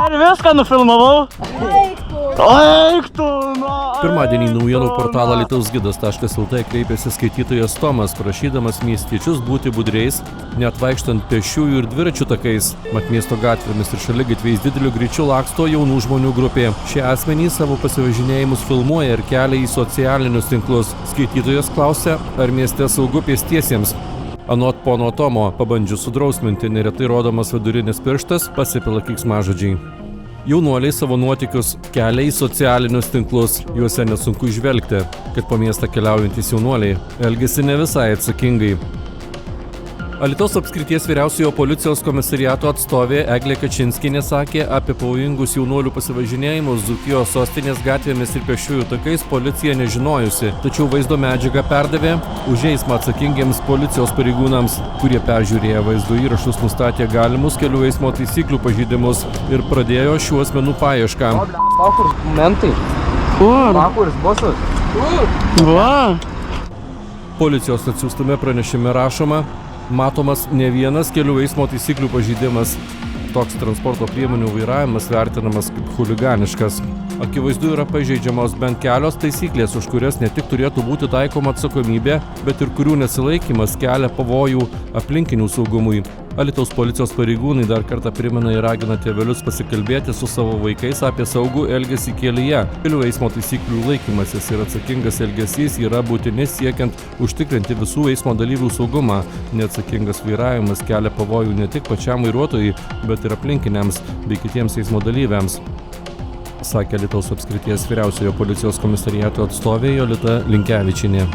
Ir viską nufilmavau. Eik tu, na. Pirmadienį naujienų portalą alytausgidas.lt kreipėsi skaitytojas Tomas, prašydamas miestiečius būti budriais, net vaikštant pėsčiųjų ir dviračių takais. Mat miesto gatvėmis ir šaligatviais dideliu greičiu laksto jaunų žmonių grupė. Šie asmenys savo pasivažinėjimus filmuoja ir kelia į socialinius tinklus. Skaitytojas klausia, ar mieste saugu pėstiesiems. Anot pono Tomo, pabandžius sudrausminti neretai rodomas vidurinis pirštas, pasipila keiksmažodžiai. Jaunuoliai savo nuotykius kelia į socialinius tinklus, juose nesunku įžvelgti, kad po miestą keliaujantys jaunuoliai elgiasi ne visai atsakingai. Alytaus apskrities vyriausiojo policijos komisariato atstovė Eglė Kačinskienė sakė, apie pavojingus jaunuolių pasivažinėjimus Dzūkijos sostinės gatvėmis ir pėsčiųjų takais policija nežinojusi, tačiau vaizdo medžiagą perdavė už eismą atsakingiems policijos pareigūnams, kurie peržiūrėję vaizdo įrašus nustatė galimus kelių eismo taisyklių pažeidimus ir pradėjo šių asmenų paiešką. Policijos atsiųstame pranešime rašoma, matomas ne vienas kelių eismo taisyklių pažeidimas. Toks transporto priemonių vairavimas vertinamas kaip chuliganiškas. Akivaizdu yra pažeidžiamos bent kelios taisyklės, už kurias ne tik turėtų būti taikoma atsakomybė, bet ir kurių nesilaikymas kelia pavojų aplinkinių saugumui. Alytaus policijos pareigūnai dar kartą primena ir ragina tėvelius pasikalbėti su savo vaikais apie saugų elgesį kelyje. Kelių eismo taisyklių laikymasis ir atsakingas elgesys yra būtini siekiant užtikrinti visų eismo dalyvių saugumą. Neatsakingas vairavimas kelia pavojų ne tik pačiam vairuotojui, bet ir aplinkiniams bei kitiems eismo dalyviams, sakė Alytaus apskrities vyriausiojo policijos komisariato atstovė Jolita Linkevičienė.